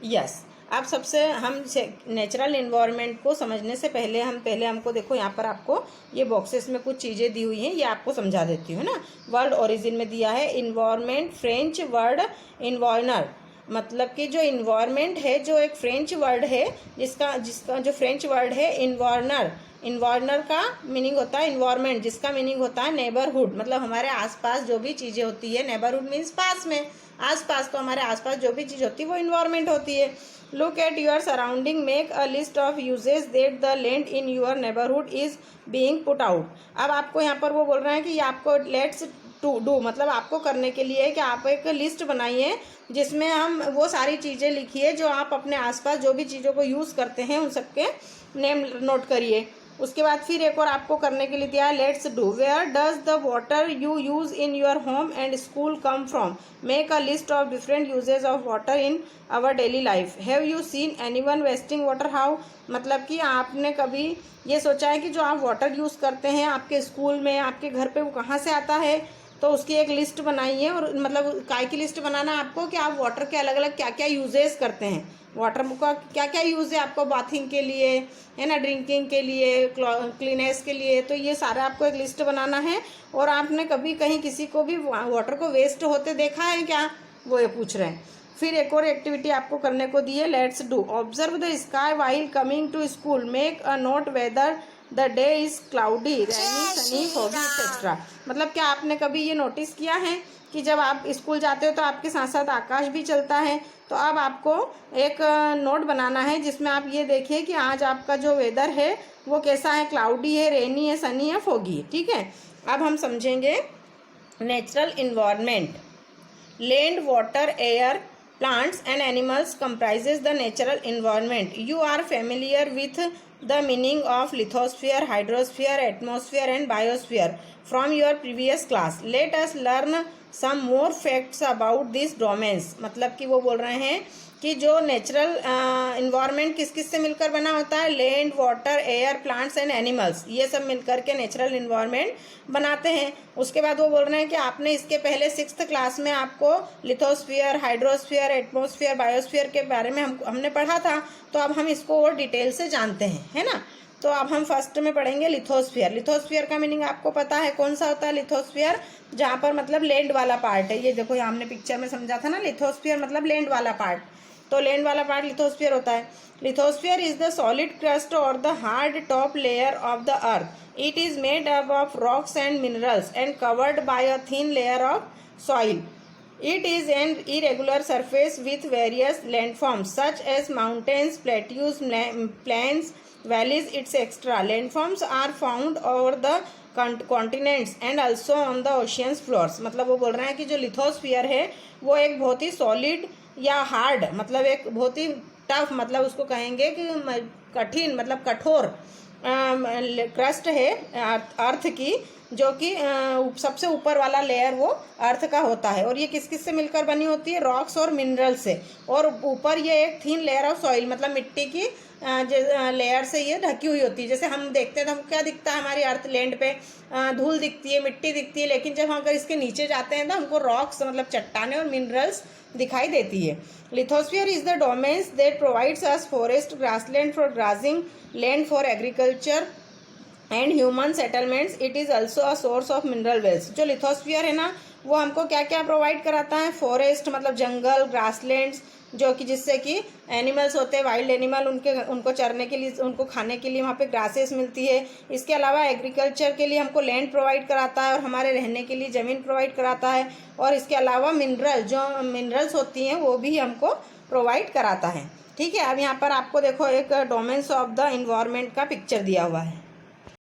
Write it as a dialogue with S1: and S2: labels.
S1: Yes. अब सबसे हम नेचुरल इन्वायरमेंट को समझने से पहले हमको देखो, यहाँ पर आपको ये बॉक्सेस में कुछ चीज़ें दी हुई हैं, ये आपको समझा देती हूँ, है ना। वर्ड ओरिजिन में दिया है इन्वायरमेंट, फ्रेंच वर्ड इन्वायरनर, मतलब कि जो इन्वायरमेंट है जो एक फ्रेंच वर्ड है, जिसका जो फ्रेंच वर्ड है इन्वायरनर, इन्वायरनर का मीनिंग होता है इन्वायरमेंट, जिसका मीनिंग होता है नेबरहुड, मतलब हमारे आसपास जो भी चीज़ें होती है, नेबरहुड मीन्स पास में, आसपास, तो हमारे आसपास जो भी चीज़ होती है वो इन्वायरमेंट होती है। Look at your surrounding, make a list of uses that the land in your neighbourhood is being put out. अब आपको यहाँ पर वो बोल रहे हैं कि आपको लेट्स टू डू, मतलब आपको करने के लिए कि आप एक लिस्ट बनाइए जिसमें हम वो सारी चीज़ें लिखिए जो आप अपने आसपास जो भी चीज़ों को यूज़ करते हैं उन सबके नेम नोट करिए। उसके बाद फिर एक और आपको करने के लिए दिया है let's do, where does the water you use in your home and school come from, make a list of different usages of water in our daily life, have you seen anyone wasting water how, मतलब कि आपने कभी ये सोचा है कि जो आप वाटर यूज़ करते हैं आपके स्कूल में, आपके घर पे, वो कहाँ से आता है, तो उसकी एक लिस्ट बनाइए। और मतलब काय की लिस्ट बनाना आपको कि आप वाटर के अलग अलग क्या क्या यूजेस करते हैं, वाटर का क्या क्या यूज़ है आपको, बाथिंग के लिए, है ना, ड्रिंकिंग के लिए, क्लीनेस के लिए, तो ये सारा आपको एक लिस्ट बनाना है। और आपने कभी कहीं किसी को भी वाटर को वेस्ट होते देखा है क्या, वो ये पूछ रहे हैं। फिर एक और एक्टिविटी आपको करने को दी है let's do, observe the sky while coming to school, make a note whether the day is cloudy, rainy, sunny, foggy etcetera, मतलब क्या आपने कभी ये नोटिस किया है कि जब आप स्कूल जाते हो तो आपके साथ साथ आकाश भी चलता है। तो अब आपको एक नोट बनाना है जिसमें आप ये देखिए कि आज आपका जो वेदर है वो कैसा है, क्लाउडी है, रेनी है, सनी है, फॉगी है, ठीक है। अब हम समझेंगे natural environment. Land, water, air, plants and animals comprises the natural environment. You are familiar with the meaning of lithosphere, hydrosphere, atmosphere and biosphere from your previous class. Let us learn some more facts about these domains. मतलब कि वो बोल रहे हैं कि जो natural environment किस किस से मिलकर बना होता है, land, water, air, plants and animals, ये सब मिलकर के नेचुरल इन्वायरमेंट बनाते हैं। उसके बाद वो बोल रहे हैं कि आपने इसके पहले 6th क्लास में आपको लिथोस्फीयर, हाइड्रोस्फीयर, एटमोस्फीयर, बायोस्फीयर के बारे में हमने पढ़ा था, तो अब हम इसको और डिटेल से जानते हैं, है ना। तो अब हम फर्स्ट में पढ़ेंगे लिथोस्फीयर। लिथोस्फीयर का मीनिंग आपको पता है कौन सा होता है, लिथोस्फीयर जहाँ पर मतलब लैंड वाला पार्ट है, ये देखो यहाँ हमने पिक्चर में समझा था ना, लिथोस्फीयर मतलब लैंड वाला पार्ट, तो लैंड वाला पार्ट लिथोस्फीयर होता है। Lithosphere is the solid crust और the hard top layer of the earth, it is made up of rocks and minerals and covered by a thin layer of soil. It is an irregular surface with various landforms such as mountains, plateaus, plains, valleys, etc. Landforms are found over the continents and also on the ocean's floors. मतलब वो बोल रहे हैं कि जो lithosphere है वो एक बहुत ही सॉलिड या हार्ड, मतलब एक बहुत ही टफ, मतलब उसको कहेंगे कि कठिन, मतलब कठोर क्रस्ट है अर्थ की, जो कि सबसे ऊपर वाला लेयर वो अर्थ का होता है। और ये किस किस से मिलकर बनी होती है, रॉक्स और मिनरल से, और ऊपर ये एक थिन लेयर ऑफ सॉइल, मतलब मिट्टी की लेयर से ये ढकी हुई होती है। जैसे हम देखते हैं तो हमको क्या दिखता है, हमारी अर्थ लैंड पे धूल दिखती है, मिट्टी दिखती है, लेकिन जब हम अगर इसके नीचे जाते हैं तो हमको रॉक्स मतलब चट्टाने और मिनरल्स दिखाई देती है। Lithosphere is the domains that provides us forest, grassland for grazing, land for agriculture and human settlements, it is also a source of mineral wealth. जो लिथोस्फीयर है ना वो हमको क्या क्या प्रोवाइड कराता है, फॉरेस्ट मतलब जंगल, ग्रासलैंड्स, जो कि जिससे कि एनिमल्स होते हैं, वाइल्ड एनिमल, उनको चरने के लिए, उनको खाने के लिए वहाँ पे ग्रासेस मिलती है। इसके अलावा एग्रीकल्चर के लिए हमको लैंड प्रोवाइड कराता है और हमारे रहने के लिए ज़मीन प्रोवाइड कराता है। और इसके अलावा जो मिनरल्स होती हैं वो भी हमको प्रोवाइड कराता है, ठीक है। अब यहाँ पर आपको देखो एक डोमेन्स ऑफ द इन्वायरमेंट का पिक्चर दिया हुआ है।